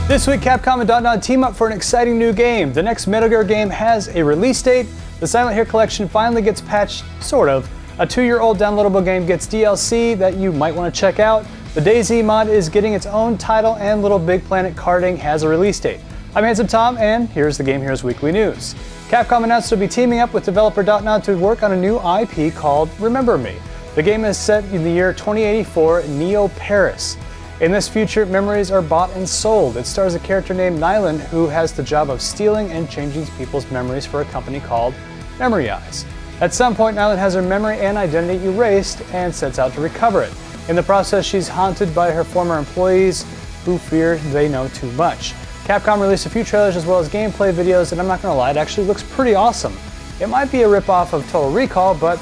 This week, Capcom and Dot team up for an exciting new game. The next Metal Gear game has a release date. The Silent Hill collection finally gets patched, sort of. A 2-year-old downloadable game gets DLC that you might want to check out. The DayZ mod is getting its own title, and Little Big Planet karting has a release date. I'm Handsome Tom, and here's the Game Heroes Weekly News. Capcom announced to be teaming up with developer Dot to work on a new IP called Remember Me. The game is set in the year 2084 Neo Paris. In this future, memories are bought and sold. It stars a character named Nyland who has the job of stealing and changing people's memories for a company called Memory Eyes. At some point, Nyland has her memory and identity erased and sets out to recover it. In the process, she's haunted by her former employees who fear they know too much. Capcom released a few trailers as well as gameplay videos, and I'm not gonna lie, it actually looks pretty awesome. It might be a ripoff of Total Recall, but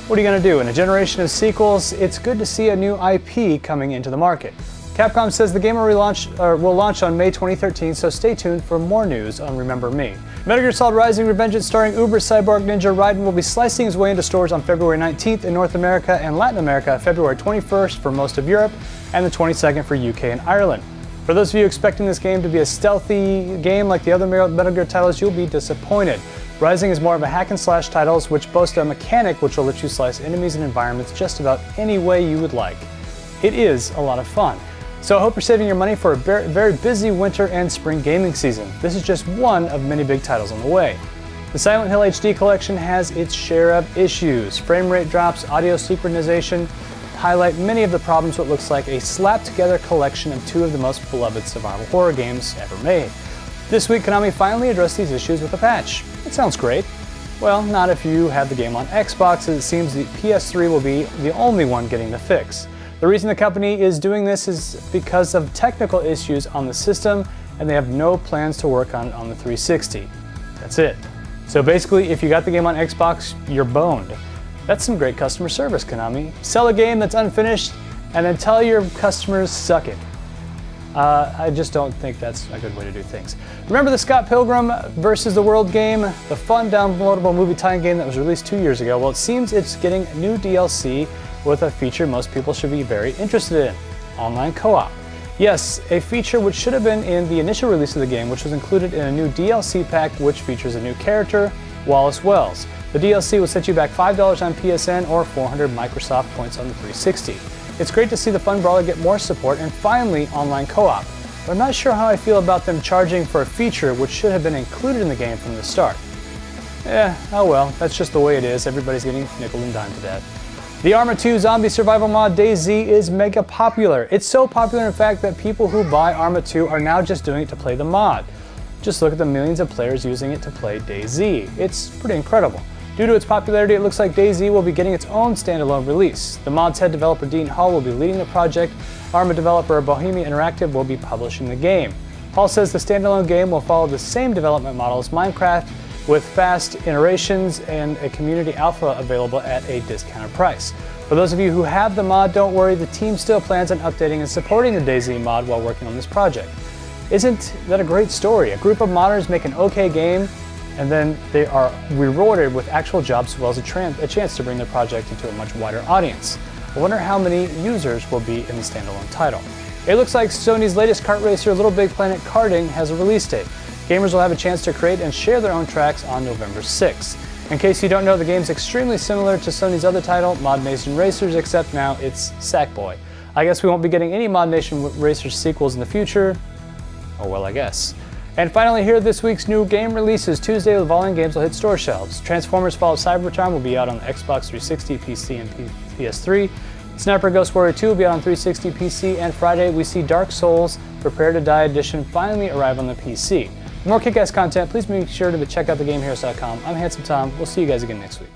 what are you gonna do? In a generation of sequels, it's good to see a new IP coming into the market. Capcom says the game will launch on May 2013, so stay tuned for more news on Remember Me. Metal Gear Solid Rising: Revengeance starring Uber Cyborg Ninja Raiden will be slicing his way into stores on February 19th in North America and Latin America, February 21st for most of Europe, and the 22nd for UK and Ireland. For those of you expecting this game to be a stealthy game like the other Metal Gear titles, you'll be disappointed. Rising is more of a hack-and-slash titles which boast a mechanic which will let you slice enemies and environments just about any way you would like. It is a lot of fun. So I hope you're saving your money for a very busy winter and spring gaming season. This is just one of many big titles on the way. The Silent Hill HD collection has its share of issues. Frame rate drops, audio synchronization highlight many of the problems what looks like a slapped-together collection of two of the most beloved survival horror games ever made. This week, Konami finally addressed these issues with a patch. It sounds great. Well, not if you have the game on Xbox, as it seems the PS3 will be the only one getting the fix. The reason the company is doing this is because of technical issues on the system, and they have no plans to work on it on the 360. That's it. So basically, if you got the game on Xbox, you're boned. That's some great customer service, Konami. Sell a game that's unfinished, and then tell your customers suck it. I just don't think that's a good way to do things. Remember the Scott Pilgrim vs. the World game? The fun downloadable movie tie-in game that was released 2 years ago? Well, it seems it's getting new DLC with a feature most people should be very interested in: online co-op. Yes, a feature which should have been in the initial release of the game, which was included in a new DLC pack which features a new character, Wallace Wells. The DLC will set you back $5 on PSN or 400 Microsoft points on the 360. It's great to see the fun brawler get more support and finally online co-op, but I'm not sure how I feel about them charging for a feature which should have been included in the game from the start. Oh well, that's just the way it is. Everybody's getting nickel and dime to that. The Arma 2 zombie survival mod DayZ is mega popular. It's so popular, in fact, that people who buy Arma 2 are now just doing it to play the mod. Just look at the millions of players using it to play DayZ. It's pretty incredible. Due to its popularity, it looks like DayZ will be getting its own standalone release. The mod's head developer Dean Hall will be leading the project. Arma developer Bohemia Interactive will be publishing the game. Hall says the standalone game will follow the same development model as Minecraft, with fast iterations and a community alpha available at a discounted price. For those of you who have the mod, don't worry, the team still plans on updating and supporting the DayZ mod while working on this project. Isn't that a great story? A group of modders make an okay game, and then they are rewarded with actual jobs as well as a chance to bring their project into a much wider audience. I wonder how many users will be in the standalone title. It looks like Sony's latest kart racer, Little Big Planet Karting, has a release date. Gamers will have a chance to create and share their own tracks on November 6th. In case you don't know, the game's extremely similar to Sony's other title, Mod Nation Racers, except now it's Sackboy. I guess we won't be getting any Mod Nation Racers sequels in the future. Oh well, I guess. And finally, here are this week's new game releases. Tuesday, the following games will hit store shelves. Transformers Fall of Cybertron will be out on Xbox 360, PC, and PS3. Sniper Ghost Warrior 2 will be out on 360, PC, and Friday, we see Dark Souls Prepare to Die Edition finally arrive on the PC. For more kick-ass content, please make sure to check out thegameheroes.com. I'm Handsome Tom. We'll see you guys again next week.